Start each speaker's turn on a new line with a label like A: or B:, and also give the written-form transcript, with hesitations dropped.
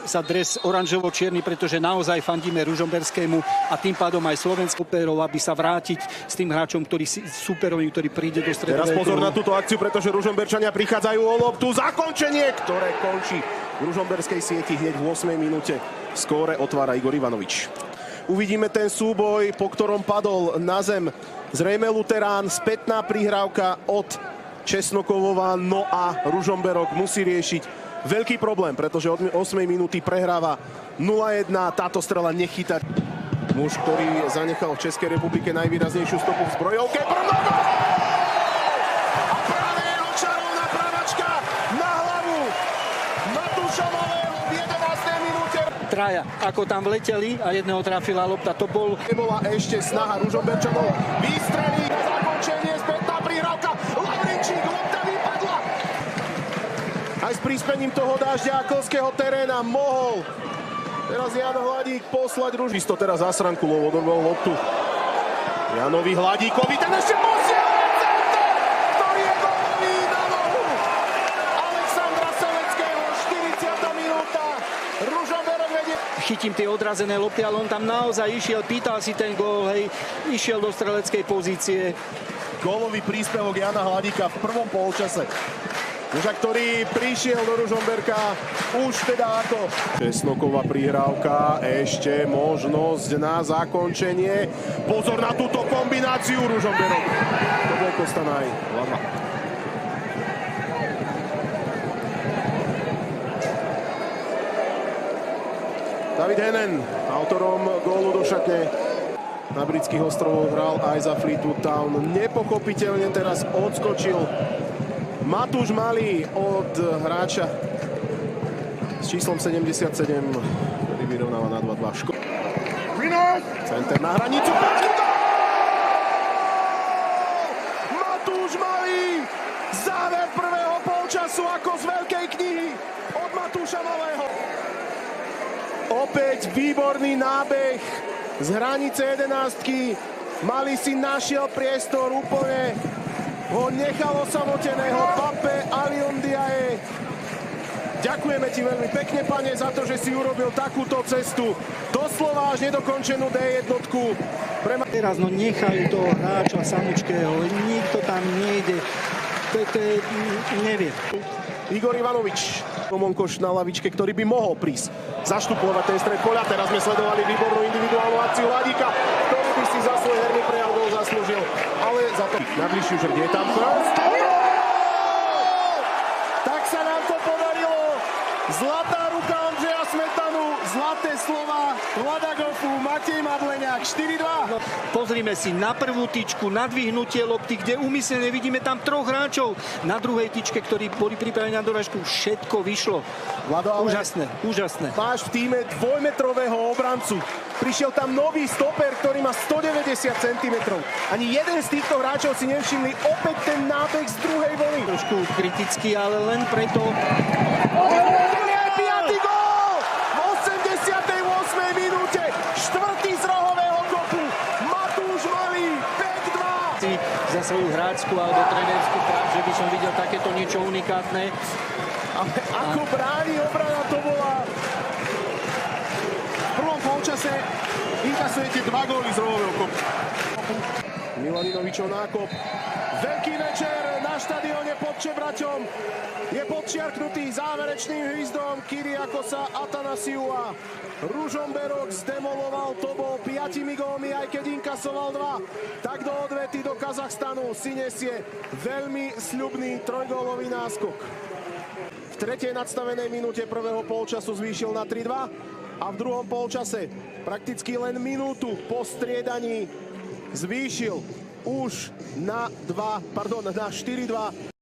A: Za dres oranžovo-čierny, pretože naozaj fandíme Ružomberskému a tým pádom aj Slovensku superov, aby sa vrátiť s tým hráčom, superovým, ktorý príde do stredového.
B: Teraz pozor na túto akciu, pretože Ružomberčania prichádzajú o loptu. Zakončenie, ktoré končí v ružomberskej sieti hneď v 8. minúte. Skóre otvára Igor Ivanovič. Uvidíme ten súboj, po ktorom padol na zem zrejme Luterán. Spätná prihrávka od Česnokovova, no a Ružomberok musí riešiť veľký problém, pretože od 8. minúty prehráva 0-1. Táto strela nechytá. Muž, ktorý zanechal v Českej republike najvýraznejšiu stopu v zbrojovke. A práve jeho čarovná pravačka na hlavu Matúša Malého v 11. minúte.
A: Traja, ako tam vleteli a jedného trafila lopta, to bol...
B: Nebola ešte snaha Ružomberčanov vystreliť na zakončenie, spätná prihrávka. Lavrinčík, lopta vypadla. Aj s príspením toho dažďa a klského teréna mohol teraz Jan Hladík poslať Ružisto. Teraz Zasrankulov odorval loptu Janovi Hladíkovi. Ten ešte posielal center, ktorý je gólový na nohu Alexandra Seleckého. 40. minúta. Ružomberok vedie.
A: Chytím tie odrazené lopty, ale on tam naozaj išiel, pýtal si ten gól, hej, išiel do streleckej pozície.
B: Gólový príspevok Jana Hladíka v prvom polčase. Muža, ktorý prišiel do Ružomberka už teda ako Česnoková prihrávka, ešte možnosť na zakončenie. Pozor na túto kombináciu Ružomberok. To bol Kostanaj. David Henen, autorom gólu do šatne na britských ostrovoch, hral aj za Fleetwood Town. Nepochopiteľne teraz odskočil Matúš Malý od hráča s číslom 77, ktorý vyrovnáva na 2-2. Center na hranicu. Matúš Malý! Záver prvého polčasu ako z veľkej knihy od Matúša Malého. Opäť výborný nábeh z hranice 11. Malý si našiel priestor, úplne ho nechal osamoteného. Pape Aliondiae. Ďakujeme ti veľmi pekne, pane, za to, že si urobil takúto cestu. Doslova až nedokončenú D1.
A: Teraz nechajú toho hráča Samučkého, nikto tam nejde. To je, neviem.
B: Igor Ivanovič, Monkoš na lavičke, ktorý by mohol prísť zaštupovať ten stred poľa. Teraz sme sledovali výbornú individuálnu akciu Hladíka, ktorý by si za svoj herný prejav gól zaslúžil. Ale za to na bližšiu žrť je tam prst. Tak sa nám to podarilo. Zlatá ruka Ondřeja Smetanu, zlaté slova Vlada Gofu, Matej Mavleňák, 4-2.
A: No, pozrime si na prvú tyčku, na dvihnutie lopty, kde úmyselne vidíme tam troch hráčov. Na druhej tyčke, ktorí boli pripravení na doražku, všetko vyšlo.
B: Vlado,
A: úžasné, úžasné.
B: Máš v týme dvojmetrového obrancu. Prišiel tam nový stoper, ktorý má 190 cm. Ani jeden z týchto hráčov si nevšimli opäť ten nábeh z druhej vlny.
A: Trošku kritický, ale len preto...
B: Piatý gól! V 88. minúte. Štvrtý z rohového kopu. Matúš Malý, 5-2.
A: Za svoju hráčskú alebo trénerskú prácu, že by som videl takéto niečo unikátne.
B: Ale ako bráni obrana, to bola... V prvom polčase inkasujete 2 góly z rohového kopu. Milaninovičov nákop. Veľký večer na štadióne pod Čebraťom. Je podčiarknutý záverečným hvizdom Kyriakosa Atanasiua. Ružomberok zdemoloval to bol 5 gólmi, aj keď inkasoval 2. Tak do odvety do Kazachstanu si nesie veľmi sľubný trojgólový náskok. V tretej nadstavenej minúte prvého polčasu zvýšil na 3-2 a v druhom polčase prakticky len minútu po striedaní zvýšil už na 4-2.